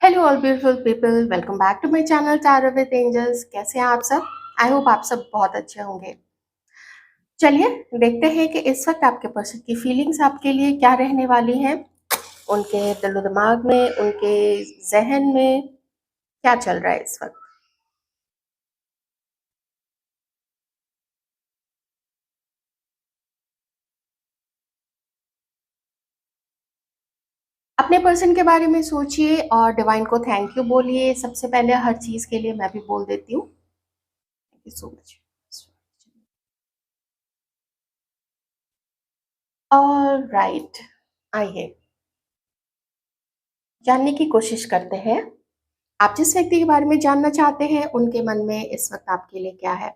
Hello all beautiful people, welcome back to my channel tarot with angels. कैसे हैं आप सब? आई होप आप सब बहुत अच्छे होंगे। चलिए देखते हैं कि इस वक्त आपके पर्सन की फीलिंग्स आपके लिए क्या रहने वाली हैं। उनके दिलो दिमाग में, उनके जहन में क्या चल रहा है इस वक्त। अपने पर्सन के बारे में सोचिए और डिवाइन को थैंक यू बोलिए। सबसे पहले हर चीज के लिए मैं भी बोल देती हूँ, थैंक यू सो मच। और राइट, आइए जानने की कोशिश करते हैं। आप जिस व्यक्ति के बारे में जानना चाहते हैं उनके मन में इस वक्त आपके लिए क्या है।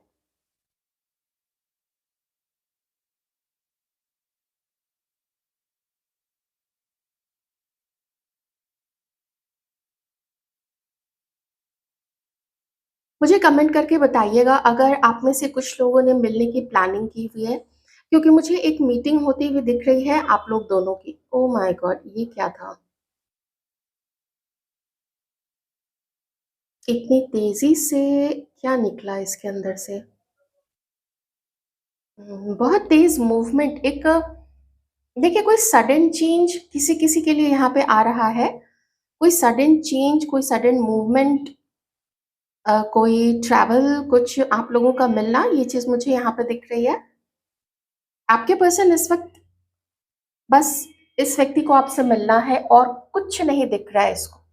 मुझे कमेंट करके बताइएगा अगर आप में से कुछ लोगों ने मिलने की प्लानिंग की हुई है, क्योंकि मुझे एक मीटिंग होती हुई दिख रही है आप लोग दोनों की। ओह माय गॉड, ये क्या था? इतनी तेजी से क्या निकला इसके अंदर से? बहुत तेज मूवमेंट। एक देखिए, कोई सडन चेंज किसी किसी के लिए यहाँ पे आ रहा है। कोई सडन चेंज, कोई सडन मूवमेंट, कोई ट्रैवल, कुछ आप लोगों का मिलना, ये चीज मुझे यहाँ पे दिख रही है। आपके पर्सन इस वक्त बस इस व्यक्ति को आपसे मिलना है और कुछ नहीं दिख रहा है इसको।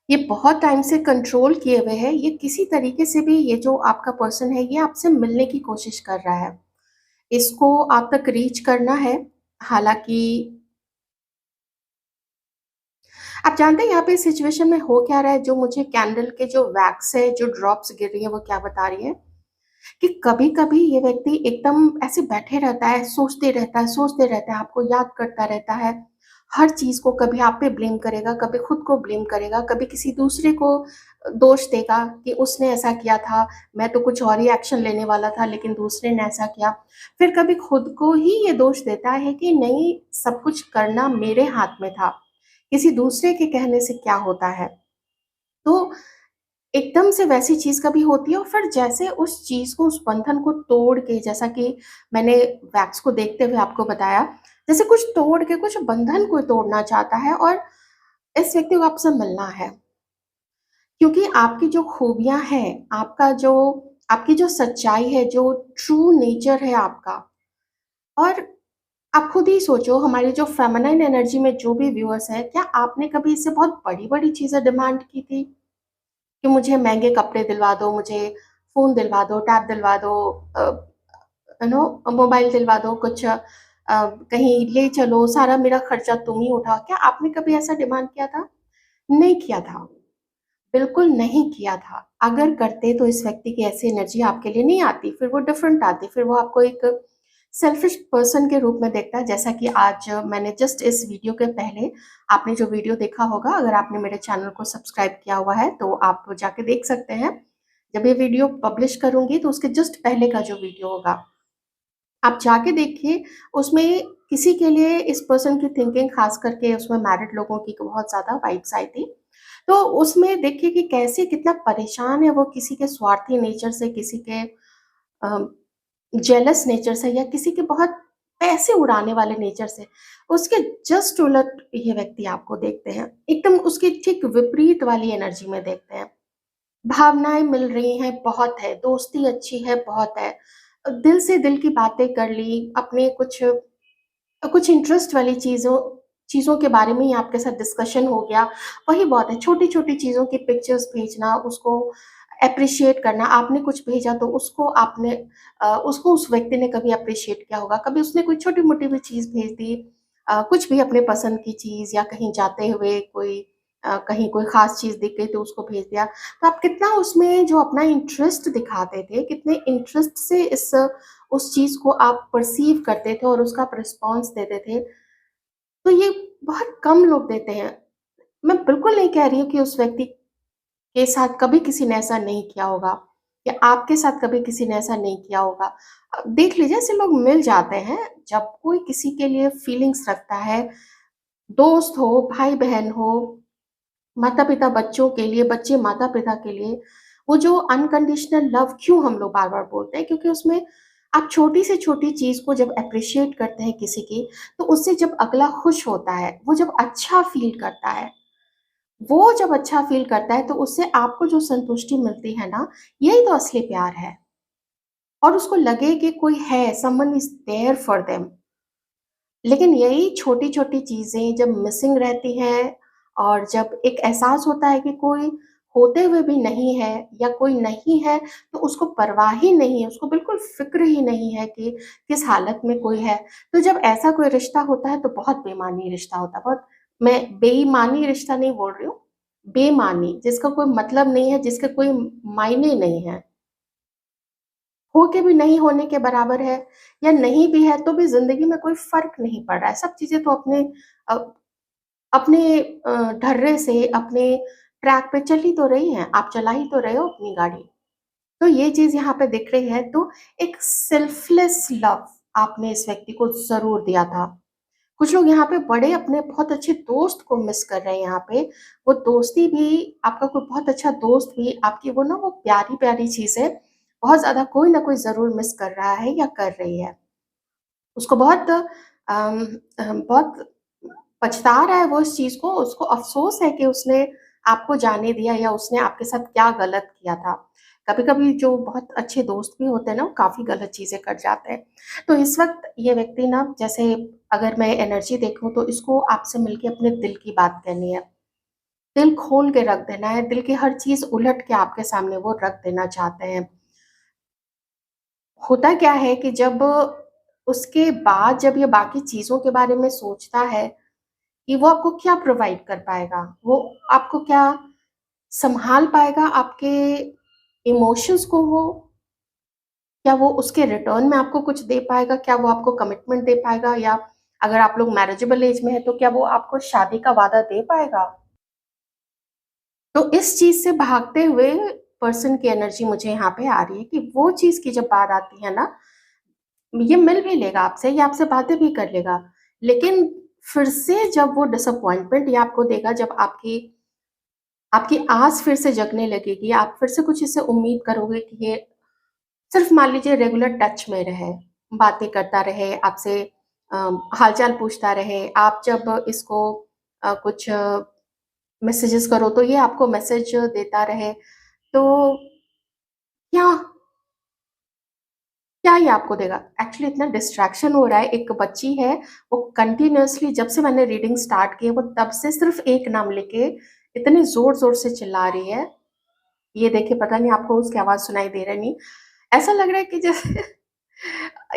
ये बहुत टाइम से कंट्रोल किए हुए है। ये किसी तरीके से भी, ये जो आपका पर्सन है, ये आपसे मिलने की कोशिश कर रहा है। इसको आप तक रीच करना है। हालांकि आप जानते हैं यहाँ पे सिचुएशन में हो क्या रहा है। जो मुझे कैंडल के जो वैक्स है, जो ड्रॉप्स गिर रही है, वो क्या बता रही है कि कभी कभी ये व्यक्ति एकदम ऐसे बैठे रहता है, सोचते रहता है, सोचते रहता है, आपको याद करता रहता है। हर चीज को कभी आप पे ब्लेम करेगा, कभी खुद को ब्लेम करेगा, कभी किसी दूसरे को दोष देगा कि उसने ऐसा किया था, मैं तो कुछ और ही एक्शन लेने वाला था लेकिन दूसरे ने ऐसा किया। फिर कभी खुद को ही ये दोष देता है कि नहीं, सब कुछ करना मेरे हाथ में था, किसी दूसरे के कहने से क्या होता है। तो एकदम से वैसी चीज कभी होती है और फिर जैसे उस चीज को, उस बंधन को तोड़ के, जैसा कि मैंने वैक्स को देखते हुए आपको बताया, जैसे कुछ तोड़ के कुछ बंधन को तोड़ना चाहता है और इस व्यक्ति को आपसे मिलना है। क्योंकि आपकी जो खूबियां हैं, आपका जो, आपकी जो सच्चाई है, जो ट्रू नेचर है आपका। और आप खुद ही सोचो, हमारी जो फेमिनाइन एनर्जी में जो भी व्यूअर्स हैं, क्या आपने कभी इससे बहुत बड़ी बड़ी चीजें डिमांड की थी कि मुझे महंगे कपड़े दिलवा दो, मुझे फ़ोन दिलवा दो, टैब दिलवा दो, मोबाइल दिलवा दो, कुछ कहीं ले चलो, सारा मेरा खर्चा तुम ही उठाओ। क्या आपने कभी ऐसा डिमांड किया था? नहीं किया था, बिल्कुल नहीं किया था। अगर करते तो इस व्यक्ति की ऐसी एनर्जी आपके लिए नहीं आती, फिर वो डिफरेंट आती, फिर वो आपको एक सेल्फिश पर्सन के रूप में देखता है। जैसा कि आज मैंने जस्ट इस वीडियो के पहले, आपने जो वीडियो देखा होगा, अगर आपने मेरे चैनल को सब्सक्राइब किया हुआ है तो आप जाके देख सकते हैं। जब ये वीडियो पब्लिश करूंगी तो उसके जस्ट पहले का जो वीडियो होगा, आप जाके देखिए। उसमें किसी के लिए इस पर्सन की थिंकिंग, खास करके उसमें मैरिड लोगों की बहुत ज्यादा वाइब्स आई थी। तो उसमें देखिए कि कैसे, कितना परेशान है वो किसी के स्वार्थी नेचर से, किसी के जेलस नेचर से, या किसी के बहुत पैसे उड़ाने वाले नेचर से। उसके जस्ट उलट ये व्यक्ति आपको देखते हैं, एकदम उसके ठीक विपरीत वाली एनर्जी में देखते हैं। भावनाएं मिल रही हैं, बहुत है, दोस्ती अच्छी है, बहुत है, दिल से दिल की बातें कर ली, अपने कुछ कुछ इंटरेस्ट वाली चीज़ों चीज़ों के बारे में ही आपके साथ डिस्कशन हो गया, वही बहुत है। छोटी-छोटी चीज़ों की पिक्चर्स भेजना, उसको एप्रिशिएट करना, आपने कुछ भेजा तो उसको आपने उसको उस व्यक्ति ने कभी एप्रिशिएट किया होगा, कभी उसने कोई छोटी-मोटी भी चीज़ भेज दी, कुछ भी अपने पसंद की चीज़, या कहीं जाते हुए कोई कहीं कोई ख़ास चीज़ दिख गई तो उसको भेज दिया। तो आप कितना उसमें जो अपना इंटरेस्ट दिखाते थे, कितने इंटरेस्ट से इस उस चीज़ को आप परसीव करते थे और उसका आप रिस्पॉन्स देते थे, तो ये बहुत कम लोग देते हैं। मैं बिल्कुल नहीं कह रही हूँ कि उस व्यक्ति के साथ कभी किसी ने ऐसा नहीं किया होगा, या आपके साथ कभी किसी ने ऐसा नहीं किया होगा। देख लीजिए, ऐसे लोग मिल जाते हैं। जब कोई किसी के लिए फीलिंग्स रखता है, दोस्त हो, भाई-बहन हो, माता-पिता बच्चों के लिए, बच्चे माता-पिता के लिए, वो जो अनकंडीशनल लव क्यों हम लोग बार-बार बोलते हैं, क्योंकि उसमें आप छोटी से छोटी चीज़ को जब एप्रिशिएट करते हैं किसी की, तो उससे जब अगला खुश होता है, वो जब अच्छा फ़ील करता है, वो जब अच्छा फ़ील करता है, तो उससे आपको जो संतुष्टि मिलती है ना, यही तो असली प्यार है। और उसको लगे कि कोई है, someone is there for them. लेकिन यही छोटी-छोटी चीज़ें जब मिसिंग रहती हैं और जब एक एहसास होता है कि कोई होते हुए भी नहीं है या कोई नहीं है, तो उसको परवाह ही नहीं है, उसको बिल्कुल फ़िक्र ही नहीं है कि किस हालत में कोई है। तो जब ऐसा कोई रिश्ता होता है तो बहुत बेईमानी रिश्ता होता है, बहुत, मैं बेईमानी रिश्ता नहीं बोल रही हूँ, बेमानी जिसका कोई मतलब नहीं है, जिसके कोई मायने नहीं है। हो के भी नहीं होने के बराबर है या नहीं भी है तो भी ज़िंदगी में कोई फ़र्क नहीं पड़ रहा है। सब चीज़ें तो अ, अपने ढर्रे से, अपने ट्रैक पे चल ही तो रही हैं, आप चला ही तो रहे हो अपनी गाड़ी। तो ये चीज़ यहाँ पे दिख रही है, तो एक सेल्फलेस लव आपने इस व्यक्ति को ज़रूर दिया था। कुछ लोग यहाँ पे बड़े अपने बहुत अच्छे दोस्त को मिस कर रहे हैं यहाँ पे। वो दोस्ती भी, आपका कोई बहुत अच्छा दोस्त भी आपकी वो ना वो प्यारी-प्यारी चीज़ें बहुत ज़्यादा कोई न कोई ज़रूर मिस कर रहा है या कर रही है। उसको बहुत बहुत पछता रहा है वो इस चीज़ को, उसको अफ़सोस है कि उसने आपको जाने दिया या उसने आपके साथ क्या गलत किया था। कभी-कभी जो बहुत अच्छे दोस्त भी होते हैं ना, वो काफ़ी गलत चीज़ें कर जाते हैं। तो इस वक़्त ये व्यक्ति ना, जैसे अगर मैं एनर्जी देखूँ तो इसको आपसे मिलके अपने दिल की बात कहनी है। दिल खोल के रख देना है, दिल की हर चीज़ उलट के आपके सामने वो रख देना चाहते हैं। होता क्या है कि जब उसके बाद जब ये बाकी चीज़ों के बारे में सोचता है कि वो आपको क्या प्रोवाइड कर पाएगा, वो आपको क्या सँभाल पाएगा, आपके इमोशंस को वो, क्या वो उसके रिटर्न में आपको कुछ दे पाएगा? क्या वो आपको कमिटमेंट दे पाएगा, या अगर आप लोग मैरिजेबल एज में हैं, तो क्या वो आपको शादी का वादा दे पाएगा? तो इस चीज़ से भागते हुए पर्सन की एनर्जी मुझे यहाँ पे आ रही है कि वो चीज़ की जब बात आती है ना, ये मिल भी लेगा आपसे, ये आपसे बातें भी कर लेगा, लेकिन फिर से जब वो डिसअपॉइंटमेंट ये आपको देगा, जब आपकी आपकी आस फिर से जगने लगेगी, आप फिर से कुछ इससे उम्मीद करोगे कि ये सिर्फ़ मान लीजिए रेगुलर टच में रहे, बातें करता रहे, आपसे हाल-चाल पूछता रहे, आप जब इसको कुछ मैसेजेस करो तो ये आपको मैसेज देता रहे, तो क्या क्या ये आपको देगा? एक्चुअली इतना डिस्ट्रैक्शन हो रहा है, एक बच्ची है, वो कंटीन्यूअसली जब से मैंने रीडिंग स्टार्ट की है, वो तब से सिर्फ़ एक नाम लेके इतने ज़ोर-ज़ोर से चिल्ला रही है। ये देखिए, पता नहीं आपको उसकी आवाज़ सुनाई दे रहा है नहीं? ऐसा लग रहा है कि जैसे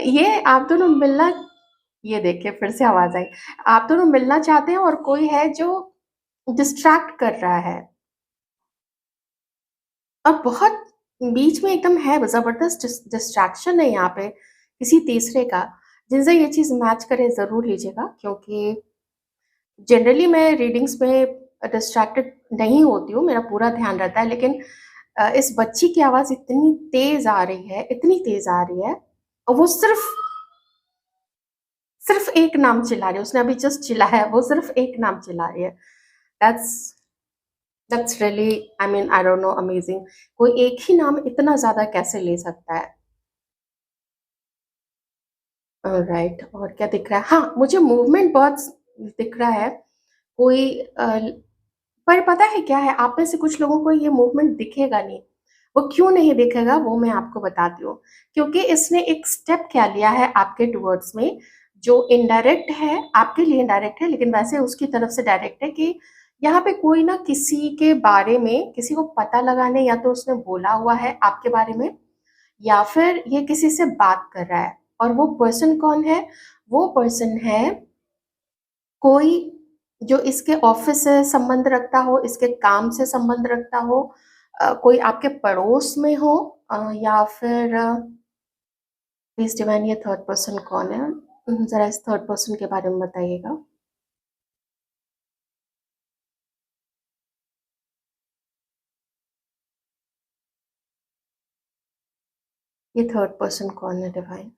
ये आप दोनों मिलना, ये देखिए फिर से आवाज़ आई। आप दोनों मिलना चाहते हैं और कोई है जो डिस्ट्रैक्ट कर रहा है। और बहुत बीच में एकदम है, ज़बरदस्त डिस्ट्रैक्शन है यहाँ पे किसी तीसरे का, जिनसे ये चीज़ मैच करे ज़रूर लीजिएगा, क्योंकि जनरली मैं रीडिंग्स में डिस्ट्रैक्टेड नहीं होती हूँ, मेरा पूरा ध्यान रहता है, लेकिन इस बच्ची की आवाज़ इतनी तेज़ आ रही है, इतनी तेज़ आ रही है, और वो सिर्फ़ सिर्फ़ एक नाम चिल्ला रही है, उसने अभी जस्ट चिल्लाया है, वो सिर्फ़ एक नाम चिल्ला रही है। That's that's really, I mean I don't know, amazing. कोई एक ही नाम इतना ज़्यादा कैसे ले सकता है? राइट, और क्या दिख रहा है? हाँ, मुझे मूवमेंट बहुत दिख रहा है। कोई पर पता है क्या है, आप में से कुछ लोगों को ये मूवमेंट दिखेगा नहीं। वो क्यों नहीं दिखेगा वो मैं आपको बताती हूँ। क्योंकि इसने एक स्टेप क्या लिया है आपके टुवर्ड्स में, जो इनडायरेक्ट है, आपके लिए इनडायरेक्ट है, लेकिन वैसे उसकी तरफ से डायरेक्ट है कि यहाँ पे कोई ना किसी के बारे में किसी को पता लगाने, या तो उसने बोला हुआ है आपके बारे में, या फिर ये किसी से बात कर रहा है। और वो पर्सन कौन है? वो पर्सन है कोई जो इसके ऑफ़िस से संबंध रखता हो, इसके काम से संबंध रखता हो, कोई आपके पड़ोस में हो, या फिर प्लीज़ डिवाइन, ये थर्ड पर्सन कौन है? ज़रा इस थर्ड पर्सन के बारे में बताइएगा। ये थर्ड पर्सन कौन है डिवाइन?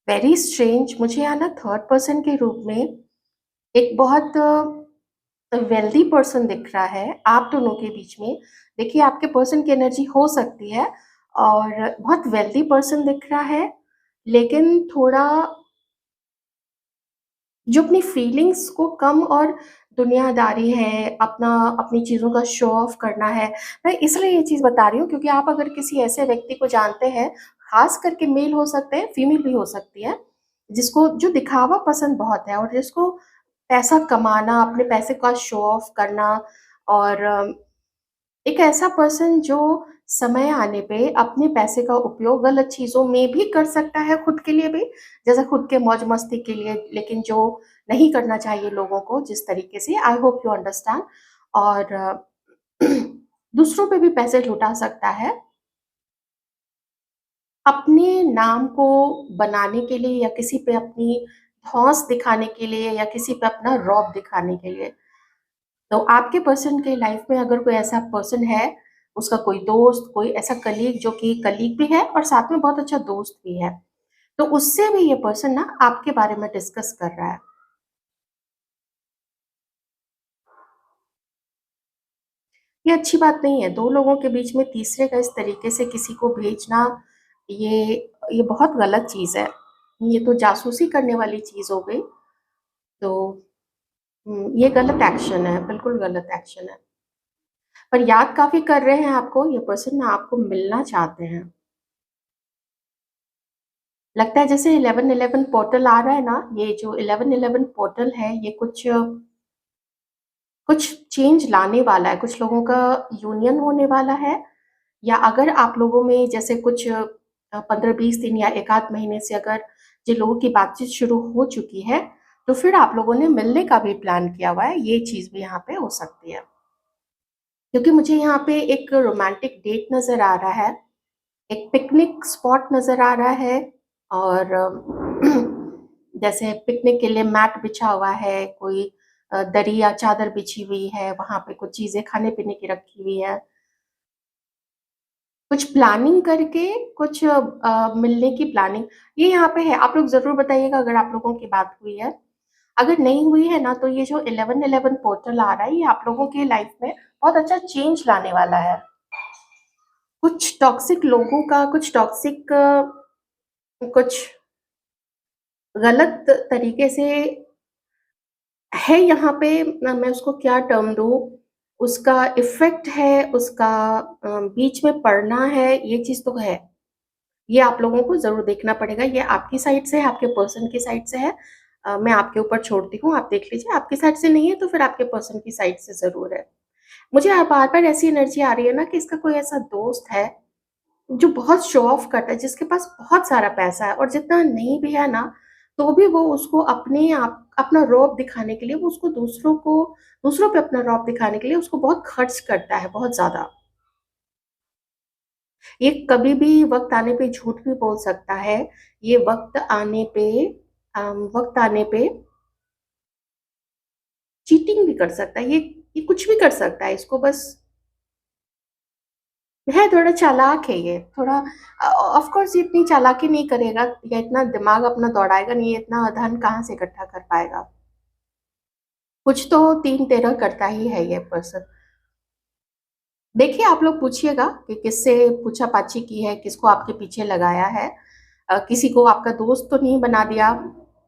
वेरी स्ट्रेंज, मुझे यहाँ ना थर्ड पर्सन के रूप में एक बहुत वेल्दी पर्सन दिख रहा है आप दोनों के बीच में। देखिए, आपके पर्सन की एनर्जी हो सकती है और बहुत वेल्दी पर्सन दिख रहा है, लेकिन थोड़ा जो अपनी फीलिंग्स को कम और दुनियादारी है, अपना अपनी चीज़ों का शो ऑफ करना है। मैं इसलिए ये चीज़ बता रही हूँ क्योंकि आप अगर किसी ऐसे व्यक्ति को जानते हैं, ख़ास करके मेल हो सकते हैं, फीमेल भी हो सकती है, जिसको जो दिखावा पसंद बहुत है और जिसको पैसा कमाना, अपने पैसे का शो ऑफ करना और एक ऐसा पर्सन जो समय आने पे अपने पैसे का उपयोग गलत चीज़ों में भी कर सकता है खुद के लिए भी, जैसे खुद के मौज-मस्ती के लिए, लेकिन जो नहीं करना चाहिए लोगों को जिस तरीके से, आई होप यू अंडरस्टैंड। और दूसरों पे भी पैसे लुटा सकता है, अपने नाम को बनाने के लिए या किसी पे अपनी धौंस दिखाने के लिए या किसी पे अपना रौब दिखाने के लिए। तो आपके पर्सन के लाइफ में अगर कोई ऐसा पर्सन है, उसका कोई दोस्त, कोई ऐसा कलीग जो कि कलीग भी है और साथ में बहुत अच्छा दोस्त भी है, तो उससे भी ये पर्सन ना आपके बारे में डिस्कस कर रहा है। ये अच्छी बात नहीं है, 2 लोगों के बीच में तीसरे का इस तरीके से किसी को भेजना, ये ये बहुत गलत चीज़ है। ये तो जासूसी करने वाली चीज़ हो गई, तो ये गलत एक्शन है, बिल्कुल गलत एक्शन है। पर याद काफ़ी कर रहे हैं आपको, ये पर्सन ना आपको मिलना चाहते हैं। लगता है जैसे 11-11 पोर्टल आ रहा है ना, ये जो 11-11 पोर्टल है, ये कुछ चेंज लाने वाला है, कुछ लोगों का यूनियन होने वाला है, या अगर आप लोगों में जैसे कुछ 15-20 दिन या 1 आध महीने से अगर जिन लोगों की बातचीत शुरू हो चुकी है, तो फिर आप लोगों ने मिलने का भी प्लान किया हुआ है, ये चीज़ भी यहाँ पे हो सकती है। क्योंकि मुझे यहाँ पे एक रोमांटिक डेट नज़र आ रहा है, एक पिकनिक स्पॉट नज़र आ रहा है और जैसे पिकनिक के लिए मैट बिछा हुआ है, कोई दरी या चादर बिछी हुई है, वहाँ पे कुछ चीज़ें खाने-पीने की रखी हुई है। कुछ प्लानिंग करके कुछ मिलने की प्लानिंग ये यहाँ पे है। आप लोग ज़रूर बताइएगा अगर आप लोगों की बात हुई है। अगर नहीं हुई है ना, तो ये जो 11-11 पोर्टल आ रहा है, ये आप लोगों की लाइफ में बहुत अच्छा चेंज लाने वाला है। कुछ टॉक्सिक लोगों का, कुछ टॉक्सिक कुछ गलत तरीके से है यहाँ पे, मैं उसको क्या टर्म दूँ, उसका इफ़ेक्ट है, उसका बीच में पड़ना है, ये चीज़ तो है। ये आप लोगों को ज़रूर देखना पड़ेगा, ये आपकी साइड से है, आपके पर्सन की साइड से है। मैं आपके ऊपर छोड़ती हूँ, आप देख लीजिए। आपकी साइड से नहीं है, तो फिर आपके पर्सन की साइड से ज़रूर है। मुझे बार-बार ऐसी एनर्जी आ रही है ना कि इसका कोई ऐसा दोस्त है जो बहुत शो ऑफ करता है, जिसके पास बहुत सारा पैसा है और जितना नहीं भी है ना, तो भी वो उसको अपने आप अपना रौब दिखाने के लिए वो उसको दूसरों पे अपना रौब दिखाने के लिए उसको बहुत खर्च करता है, बहुत ज़्यादा। ये कभी भी वक़्त आने पे झूठ भी बोल सकता है, ये वक़्त आने पे चीटिंग भी कर सकता है, ये कुछ भी कर सकता है, इसको बस है, थोड़ा चालाक है ये, थोड़ा ऑफ कोर्स ये इतनी चालाकी नहीं करेगा या इतना दिमाग अपना दौड़ाएगा नहीं, ये इतना धन कहाँ से इकट्ठा कर पाएगा। कुछ तो 3-13 करता ही है ये पर्सन। देखिए, आप लोग पूछिएगा कि किससे पूछा-पाछी की है, किसको आपके पीछे लगाया है। किसी को आपका दोस्त तो नहीं बना दिया,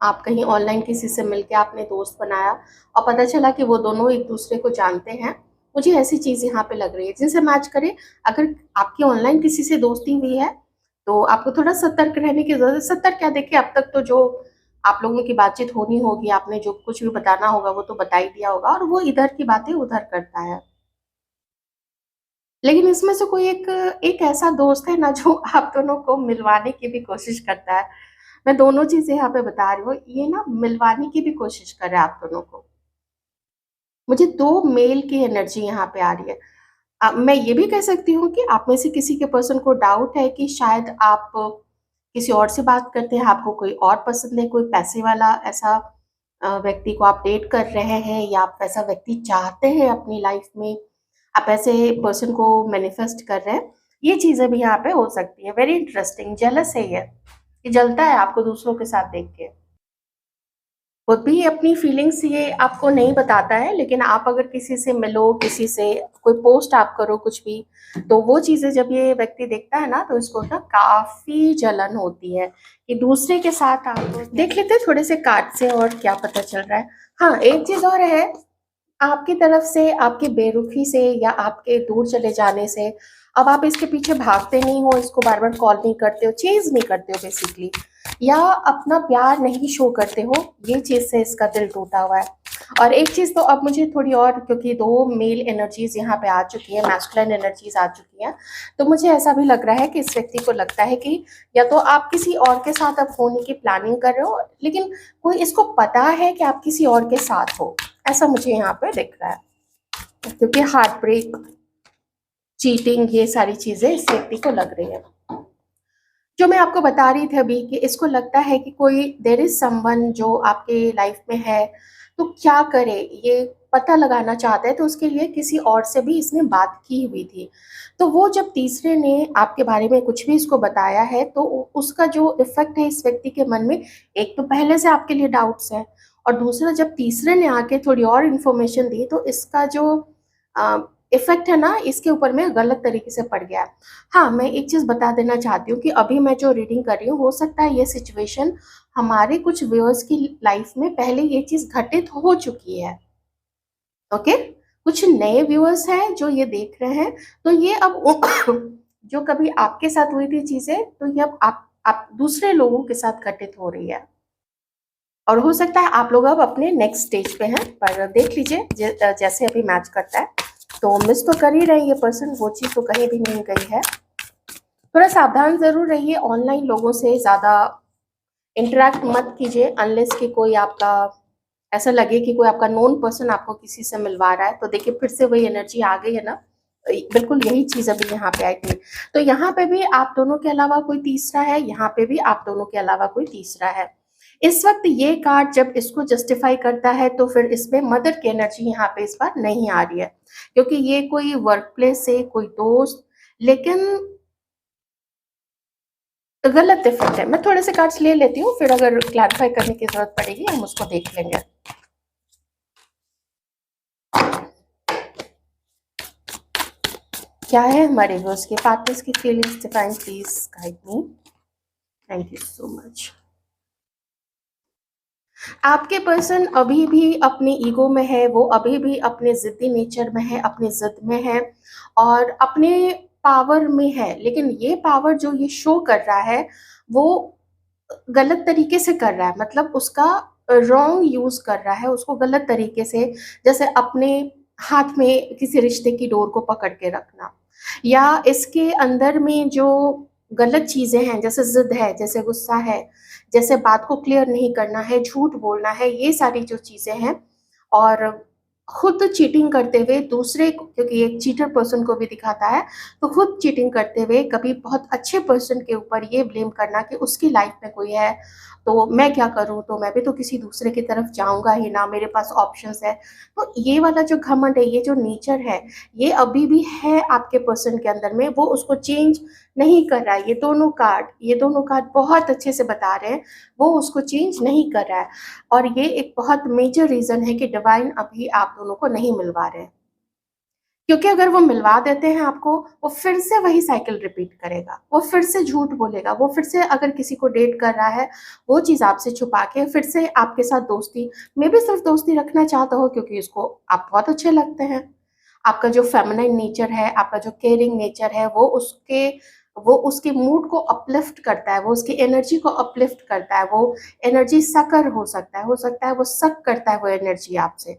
आप कहीं ऑनलाइन किसी से मिलके आपने दोस्त बनाया और पता चला कि वो दोनों एक-दूसरे को जानते हैं। मुझे ऐसी चीज़ यहाँ पे लग रही है, जिनसे मैच करे। अगर आपकी ऑनलाइन किसी से दोस्ती हुई है, तो आपको थोड़ा सतर्क रहने की ज़रूरत है। सतर्क क्या, देखिए, अब तक तो जो आप लोगों की बातचीत होनी होगी, आपने जो कुछ भी बताना होगा, वो तो बता ही दिया होगा और वो इधर की बातें उधर करता है। लेकिन इसमें से कोई एक एक ऐसा दोस्त है ना जो आप दोनों को मिलवाने की भी कोशिश करता है। मैं दोनों चीज़ें यहाँ पे बता रही हूँ, ये ना मिलवाने की भी कोशिश कर रहा है आप दोनों को। मुझे 2 मेल की एनर्जी यहाँ पे आ रही है। मैं ये भी कह सकती हूँ कि आप में से किसी के पर्सन को डाउट है कि शायद आप किसी और से बात करते हैं, आपको कोई और पसंद है, कोई पैसे वाला ऐसा व्यक्ति को आप डेट कर रहे हैं या आप वैसा व्यक्ति चाहते हैं अपनी लाइफ में, आप ऐसे पर्सन को मैनिफेस्ट कर रहे हैं। ये चीज़ें भी यहाँ पे हो सकती हैं। वेरी इंटरेस्टिंग, जेलस है ये। ये जलता है आपको दूसरों के साथ देख के। खुद भी अपनी फीलिंग्स ये आपको नहीं बताता है, लेकिन आप अगर किसी से मिलो, किसी से कोई पोस्ट आप करो कुछ भी, तो वो चीज़ें जब ये व्यक्ति देखता है ना, तो इसको ना काफ़ी जलन होती है कि दूसरे के साथ आप देख लेते हैं थोड़े से कार्ड से और क्या पता चल रहा है। हाँ, एक चीज़ और है, आपकी तरफ से, आपकी बेरुखी से या आपके दूर चले जाने से, अब आप इसके पीछे भागते नहीं हो, इसको बार-बार कॉल नहीं करते हो, चेज़ नहीं करते हो बेसिकली, या अपना प्यार नहीं शो करते हो, ये चीज़ से इसका दिल टूटा हुआ है। और एक चीज़ तो अब मुझे थोड़ी और, क्योंकि 2 मेल एनर्जीज़ यहाँ पे आ चुकी हैं, मैस्कुलिन एनर्जीज़ आ चुकी हैं, तो मुझे ऐसा भी लग रहा है कि इस व्यक्ति को लगता है कि या तो आप किसी और के साथ अब होने की प्लानिंग कर रहे हो, लेकिन कोई इसको पता है कि आप किसी और के साथ हो, ऐसा मुझे यहाँ पे दिख रहा है। क्योंकि हार्ट ब्रेक, चीटिंग, ये सारी चीज़ें इस व्यक्ति को लग रही है। जो मैं आपको बता रही थी अभी कि इसको लगता है कि कोई देयर इज़ समवन जो आपके लाइफ में है, तो क्या करे ये पता लगाना चाहता है, तो उसके लिए किसी और से भी इसने बात की हुई थी। तो वो जब तीसरे ने आपके बारे में कुछ भी इसको बताया है, तो उसका जो इफ़ेक्ट है इस व्यक्ति के मन में, एक तो पहले से आपके लिए डाउट्स है, और दूसरा जब तीसरे ने आके थोड़ी और इन्फॉर्मेशन दी, तो इसका जो अ, इफ़ेक्ट है ना, इसके ऊपर में गलत तरीके से पड़ गया। हाँ, मैं एक चीज़ बता देना चाहती हूँ कि अभी मैं जो रीडिंग कर रही हूँ, हो सकता है ये सिचुएशन हमारे कुछ व्यूअर्स की लाइफ में पहले ये चीज़ घटित हो चुकी है, ओके? कुछ नए व्यूअर्स हैं जो ये देख रहे हैं, तो ये अब जो कभी आपके साथ हुई थी चीज़ें, तो ये अब आप दूसरे लोगों के साथ घटित हो रही है। और हो सकता है आप लोग अब अपने नेक्स्ट स्टेज पे हैं, पर देख लीजिए जैसे अभी मैच करता है, तो मिस तो कर ही रहे हैं ये पर्सन, वो चीज़ तो कहीं भी नहीं गई है। थोड़ा सावधान ज़रूर रहिए, ऑनलाइन लोगों से ज़्यादा इंटरैक्ट मत कीजिए अनलेस कि कोई आपका ऐसा लगे कि कोई आपका नोन पर्सन आपको किसी से मिलवा रहा है, तो देखिए फिर से वही एनर्जी आ गई है ना, बिल्कुल यही चीज़ अभी यहाँ पे आई थी। तो यहाँ पे भी आप दोनों के अलावा कोई तीसरा है, यहाँ पे भी आप दोनों के अलावा कोई तीसरा है। इस वक्त ये कार्ड जब इसको जस्टिफाई करता है, तो फिर इसमें मदर की एनर्जी यहाँ पे इस बार नहीं आ रही है, क्योंकि ये कोई वर्क प्लेस से कोई दोस्त, लेकिन गलत इफ़ेक्ट है। मैं थोड़े से कार्ड्स ले लेती हूँ, फिर अगर क्लैरिफ़ाई करने की ज़रूरत पड़ेगी हम उसको देख लेंगे। क्या है हमारे व्यूअर्स के पार्टनर्स की feelings, divine please guide me. Thank you so much. आपके पर्सन अभी भी अपने ईगो में है, वो अभी भी अपने ज़िद्दी नेचर में है, अपनी ज़िद में है और अपने पावर में है, लेकिन ये पावर जो ये शो कर रहा है, वो गलत तरीके से कर रहा है, मतलब उसका रॉन्ग यूज़ कर रहा है, उसको गलत तरीके से, जैसे अपने हाथ में किसी रिश्ते की डोर को पकड़ के रखना, या इसके अंदर में जो गलत चीज़ें हैं, जैसे ज़िद है, जैसे गुस्सा है, जैसे बात को क्लियर नहीं करना है, झूठ बोलना है, ये सारी जो चीज़ें हैं, और खुद चीटिंग करते हुए दूसरे को, क्योंकि ये एक चीटर पर्सन को भी दिखाता है, तो खुद चीटिंग करते हुए कभी बहुत अच्छे पर्सन के ऊपर ये ब्लेम करना कि उसकी लाइफ में कोई है, तो मैं क्या करूँ? तो मैं भी तो किसी दूसरे की तरफ जाऊँगा ही ना, मेरे पास ऑप्शंस है। तो ये वाला जो घमंड है, ये जो नेचर है, ये अभी भी है आपके पर्सन के अंदर में, वो उसको चेंज नहीं कर रहा है। ये दोनों कार्ड बहुत अच्छे से बता रहे हैं, वो उसको चेंज नहीं कर रहा है, और ये एक बहुत मेजर रीज़न है कि डिवाइन अभी आप दोनों को नहीं मिलवा रहे हैं। क्योंकि अगर वो मिलवा देते हैं आपको, वो फिर से वही साइकिल रिपीट करेगा, वो फिर से झूठ बोलेगा, वो फिर से अगर किसी को डेट कर रहा है, वो चीज़ आपसे छुपा के फिर से आपके साथ दोस्ती, मे बी सिर्फ़ दोस्ती रखना चाहता हो क्योंकि उसको आप बहुत अच्छे लगते हैं। आपका जो फेमिनिन नेचर है, आपका जो केयरिंग नेचर है, वो उसके मूड को अपलिफ्ट करता है, वो उसकी एनर्जी को अपलिफ्ट करता है, वो एनर्जी सकर हो सकता है वो सक करता है वो एनर्जी आपसे।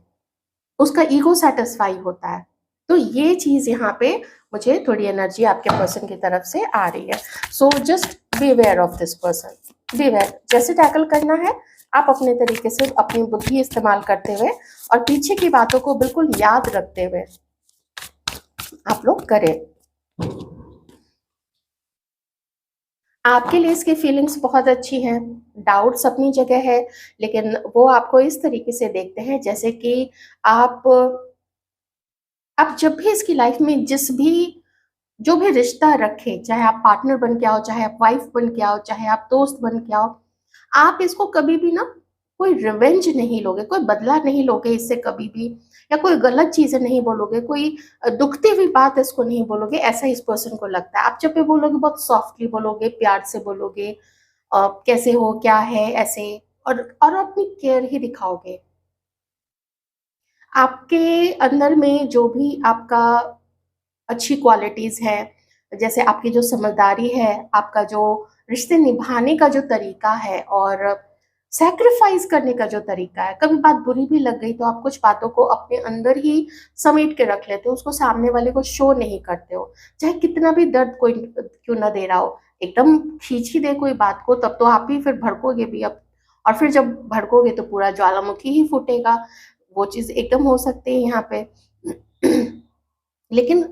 उसका ईगो सैटिस्फाई होता है। तो ये चीज़ यहाँ पे मुझे थोड़ी एनर्जी आपके पर्सन की तरफ से आ रही है। So just be aware of this person, be aware. जैसे टैकल करना है, आप अपने तरीके से अपनी बुद्धि इस्तेमाल करते हुए और पीछे की बातों को बिल्कुल याद रखते हुए आप लोग करें। आपके लिए इसकी फीलिंग्स बहुत अच्छी हैं, डाउट्स अपनी जगह है, लेकिन वो आपको इस तरीके से देखते हैं जैसे कि आप आप जब भी इसकी लाइफ में जिस भी जो भी रिश्ता रखे, चाहे आप पार्टनर बन के आओ, चाहे आप वाइफ बन के आओ, चाहे आप दोस्त बन के आओ, आप इसको कभी भी ना कोई रिवेंज नहीं लोगे, कोई बदला नहीं लोगे इससे कभी भी, या कोई गलत चीजें नहीं बोलोगे, कोई दुखती हुई बात इसको नहीं बोलोगे, ऐसा इस पर्सन को लगता है। आप जब भी बोलोगे बहुत सॉफ्टली बोलोगे, प्यार से बोलोगे, कैसे हो, क्या है, ऐसे, और अपनी केयर ही दिखाओगे। आपके अंदर में जो भी आपका अच्छी क्वालिटीज है, जैसे आपकी जो समझदारी है, आपका जो रिश्ते निभाने का जो तरीका है, और सैक्रिफाइस करने का जो तरीका है, कभी बात बुरी भी लग गई तो आप कुछ बातों को अपने अंदर ही समेट के रख लेते हो, उसको सामने वाले को शो नहीं करते हो, चाहे कितना भी दर्द कोई क्यों ना दे रहा हो। एकदम खींच ही दे कोई बात को, तब तो आप ही फिर भड़कोगे भी अब, और फिर जब भड़कोगे तो पूरा ज्वालामुखी ही फूटेगा। वो चीज एकदम हो सकती है यहाँ पे। लेकिन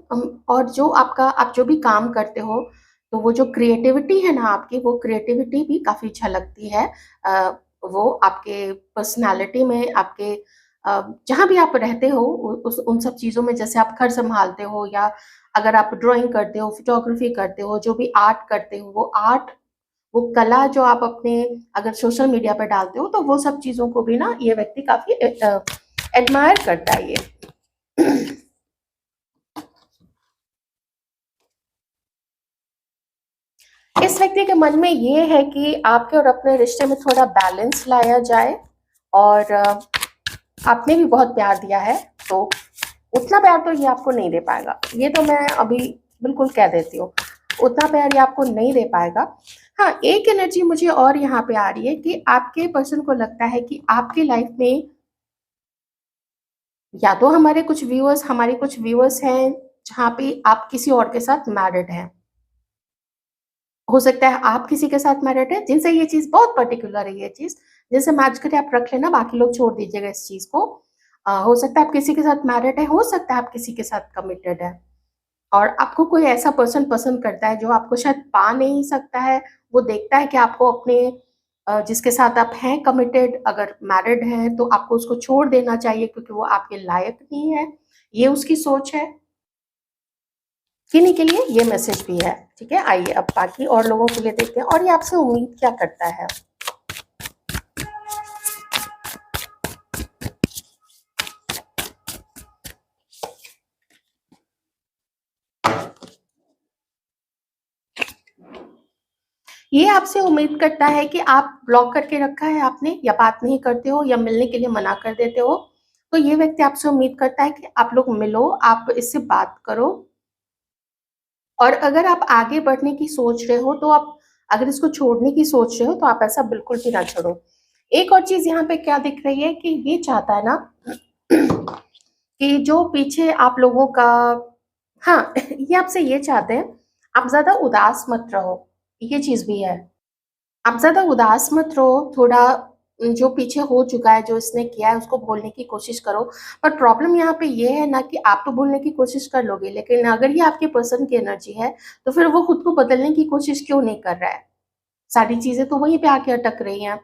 और जो आपका, आप जो भी काम करते हो, तो वो जो क्रिएटिविटी है ना आपकी, वो क्रिएटिविटी भी काफी झलकती है। वो आपके पर्सनालिटी में, आपके जहाँ भी आप रहते हो, उस उन सब चीजों में, जैसे आप घर संभालते हो, या अगर आप ड्राइंग करते हो, फोटोग्राफी करते हो, जो भी आर्ट करते हो, वो आर्ट, वो कला जो आप अपने अगर सोशल मीडिया पर डालते हो, तो वो सब चीजों को भी ना ये व्यक्ति काफी एडमायर करता है ये। इस व्यक्ति के मन में ये है कि आपके और अपने रिश्ते में थोड़ा बैलेंस लाया जाए, और आपने भी बहुत प्यार दिया है, तो उतना प्यार तो ये आपको नहीं दे पाएगा, ये तो मैं अभी बिल्कुल कह देती हूँ, उतना प्यार ये आपको नहीं दे पाएगा। हाँ, एक एनर्जी मुझे और यहाँ पे आ रही है कि आपके पर्सन को लगता है कि आपकी लाइफ में, या तो हमारे कुछ व्यूअर्स हैं जहाँ पे आप किसी और के साथ मैरिड हैं, हो सकता है आप किसी के साथ मैरिड है, जिनसे ये चीज बहुत पर्टिकुलर है, ये चीज जैसे मैच करके आप रख लेना, बाकी लोग छोड़ दीजिएगा इस चीज को। हो सकता है आप किसी के साथ मैरिड है, हो सकता है आप किसी के साथ कमिटेड है, और आपको कोई ऐसा पर्सन पसंद करता है जो आपको शायद पा नहीं सकता है। वो देखता है कि आपको अपने जिसके साथ आप हैं कमिटेड, अगर मैरिड हैं तो आपको उसको छोड़ देना चाहिए क्योंकि वो आपके लायक नहीं है, ये उसकी सोच है। किन्हीं के लिए ये मैसेज भी है। ठीक है, आइए अब बाकी और लोगों के लिए देखते हैं, और ये आपसे उम्मीद क्या करता है। ये आपसे उम्मीद करता है कि आप ब्लॉक करके रखा है आपने, या बात नहीं करते हो, या मिलने के लिए मना कर देते हो, तो ये व्यक्ति आपसे उम्मीद करता है कि आप लोग मिलो, आप इससे बात करो, और अगर आप आगे बढ़ने की सोच रहे हो, तो आप अगर इसको छोड़ने की सोच रहे हो, तो आप ऐसा बिल्कुल भी ना छोड़ो। एक और चीज यहाँ पे क्या दिख रही है कि ये चाहता है ना कि जो पीछे आप लोगों का, हाँ, ये आपसे ये चाहते हैं, आप ज्यादा उदास मत रहो, ये चीज भी है। आप ज्यादा उदास मत रहो, थोड़ा जो पीछे हो चुका है, जो इसने किया है, उसको भूलने की कोशिश करो। पर प्रॉब्लम यहाँ पे ये है ना कि आप तो भूलने की कोशिश कर लोगे, लेकिन अगर ये आपके पर्सन की एनर्जी है, तो फिर वो खुद को बदलने की कोशिश क्यों नहीं कर रहा है। सारी चीजें तो वहीं पे आके अटक रही हैं।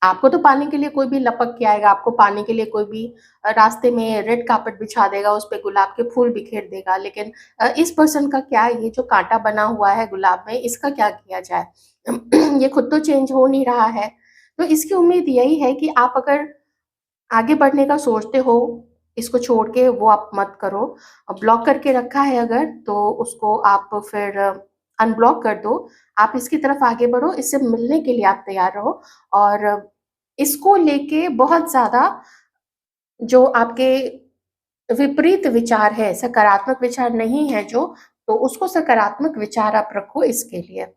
आपको तो पाने के लिए कोई भी लपक के आएगा, आपको पाने के लिए कोई भी रास्ते में रेड कार्पेट बिछा देगा, उस पे गुलाब के फूल बिखेर देगा, लेकिन इस पर्सन का क्या है, ये जो कांटा बना हुआ है गुलाब में, इसका क्या किया जाए। ये खुद तो चेंज हो नहीं रहा है। तो इसकी उम्मीद यही है कि आप अगर आगे बढ़ने का सोचते हो, इसको छोड़ के वो आप मत करो। ब्लॉक करके रखा है अगर, तो उसको आप फिर अनब्लॉक कर दो। आप इसकी तरफ आगे बढ़ो, इससे मिलने के लिए आप तैयार रहो, और इसको लेके बहुत ज़्यादा जो आपके विपरीत विचार है, सकारात्मक विचार नहीं है जो, तो उसको सकारात्मक विचार आप रखो इसके लिए।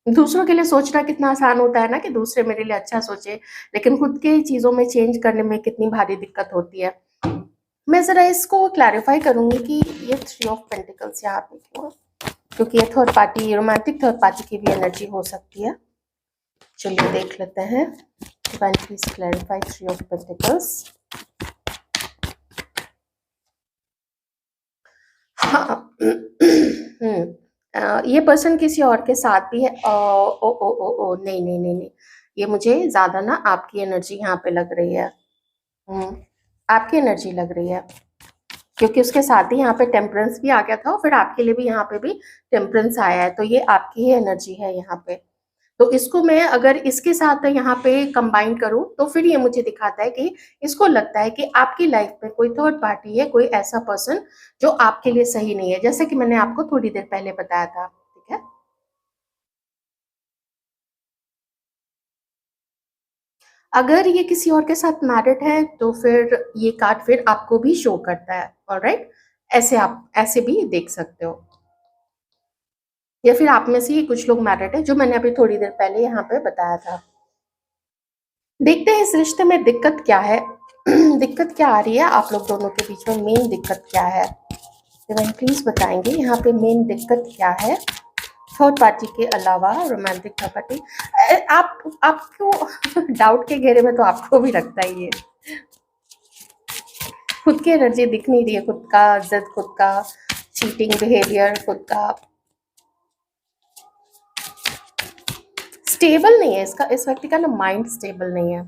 दूसरों के लिए सोचना कितना आसान होता है ना, कि दूसरे मेरे लिए अच्छा सोचे, लेकिन खुद के चीज़ों में चेंज करने में कितनी भारी दिक्कत होती है। मैं ज़रा इसको क्लैरिफाई करूँगी कि ये 3 ऑफ पेंटिकल्स यहाँ पे क्यों है? क्योंकि ये third party, romantic third party की भी एनर्जी हो सकती है। चलिए देख लेते हैं। Divine please clarify 3 of pentacles. हाँ। ये पर्सन किसी और के साथ भी है। ओ ओ ओ ओ ओ नहीं नहीं नहीं नहीं, ये मुझे ज्यादा ना आपकी एनर्जी यहाँ पे लग रही है। हम्म, आपकी एनर्जी लग रही है। क्योंकि उसके साथ ही यहाँ पे टेम्परेंस भी आ गया था और फिर आपके लिए भी यहाँ पे भी टेम्परेंस आया है, तो ये आपकी ही एनर्जी है यहाँ पे। तो इसको मैं अगर इसके साथ यहाँ पे कंबाइन करूँ तो फिर ये मुझे दिखाता है कि इसको लगता है कि आपकी लाइफ में कोई थर्ड पार्टी है, कोई ऐसा पर्सन जो आपके लिए सही नहीं है, जैसे कि मैंने आपको थोड़ी देर पहले बताया था। ठीक है, अगर ये किसी और के साथ मैरिड है तो फिर ये कार्ड फिर आपको भी शो करता है। ऑलराइट, ऐसे आप ऐसे भी देख सकते हो, या फिर आप में से ही कुछ लोग मैरिड है, जो मैंने अभी थोड़ी देर पहले यहाँ पे बताया था। देखते हैं इस रिश्ते में दिक्कत क्या है। दिक्कत क्या आ रही है आप लोग दोनों के बीच में, मेन दिक्कत क्या है, डिवाइन प्लीज बताएंगे यहाँ पे मेन दिक्कत क्या है थर्ड पार्टी के अलावा, रोमांटिक थर्ड पार्टी। आपको डाउट के घेरे में तो आपको भी लगता ही है, खुद की एनर्जी दिख नहीं रही है, खुद का जिद, खुद का चीटिंग बिहेवियर, खुद का स्टेबल नहीं है, इसका इस व्यक्ति का ना माइंड स्टेबल नहीं है।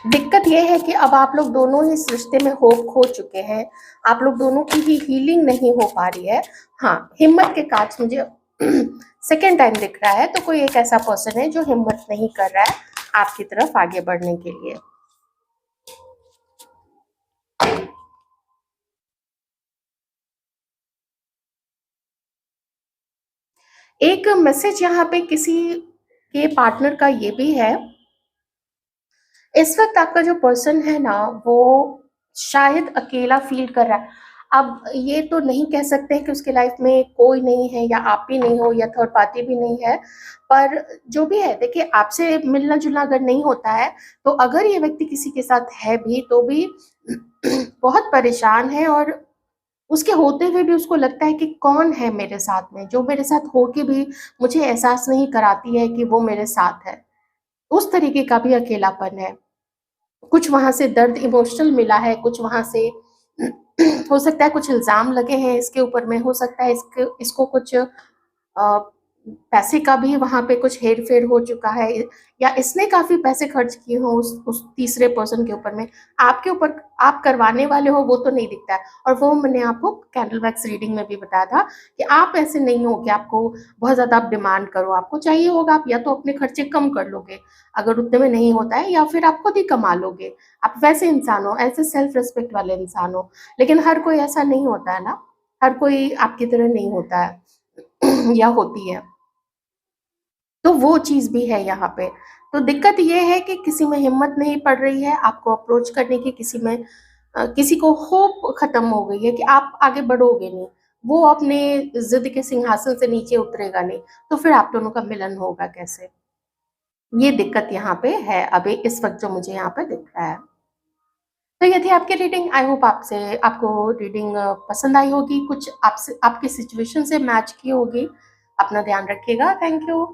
दिक्कत यह है कि अब आप लोग दोनों ही इस रिश्ते में होप खो चुके हैं, आप लोग दोनों की ही हीलिंग नहीं हो पा रही है। हाँ, हिम्मत के कार्ड्स मुझे सेकेंड टाइम दिख रहा है, तो कोई एक ऐसा पर्सन है जो हिम्मत नहीं कर रहा है आपकी तरफ आगे बढ़ने के लिए। एक मैसेज यहाँ पे किसी के पार्टनर का ये भी है, इस वक्त आपका जो पर्सन है ना वो शायद अकेला फील कर रहा है। अब ये तो नहीं कह सकते हैं कि उसके लाइफ में कोई नहीं है, या आप भी नहीं हो, या थर्ड पार्टी भी नहीं है, पर जो भी है देखिए, आपसे मिलना जुलना अगर नहीं होता है तो अगर ये व्यक्ति किसी के साथ है भी तो भी बहुत परेशान है, और उसके होते हुए भी उसको लगता है कि कौन है मेरे साथ में, जो मेरे साथ होके भी मुझे एहसास नहीं कराती है कि वो मेरे साथ है। उस तरीके का भी अकेलापन है, कुछ वहां से दर्द इमोशनल मिला है, कुछ वहां से हो सकता है कुछ इल्जाम लगे हैं इसके ऊपर में, हो सकता है इसको कुछ पैसे का भी वहां पे कुछ हेर फेर हो चुका है, या इसने काफी पैसे खर्च किए हो उस तीसरे पर्सन के ऊपर में। आपके ऊपर आप करवाने वाले हो वो तो नहीं दिखता है, और वो मैंने आपको कैंडल वैक्स रीडिंग में भी बताया था कि आप ऐसे नहीं हो कि आपको बहुत ज्यादा आप डिमांड करो, आपको चाहिए होगा आप या तो अपने खर्चे कम कर लोगे अगर उतने में नहीं होता है, या फिर आप खुद ही कमा लोगे। आप वैसे इंसान हो, ऐसे सेल्फ रिस्पेक्ट वाले इंसान हो, लेकिन हर कोई ऐसा नहीं होता है ना, हर कोई आपकी तरह नहीं होता है या होती है, तो वो चीज भी है यहाँ पे। तो दिक्कत ये है कि किसी में हिम्मत नहीं पड़ रही है आपको अप्रोच करने की, किसी में किसी को होप खत्म हो गई है कि आप आगे बढ़ोगे नहीं, वो अपने जिद के सिंहासन से नीचे उतरेगा नहीं, तो फिर आप दोनों का मिलन होगा कैसे। ये दिक्कत यहाँ पे है अभी इस वक्त जो मुझे यहाँ पे दिख रहा है। तो ये थी आपकी रीडिंग, आई होप आपसे आपको रीडिंग पसंद आई होगी, कुछ आपसे आपकी सिचुएशन से मैच की होगी। अपना ध्यान रखिएगा, थैंक यू।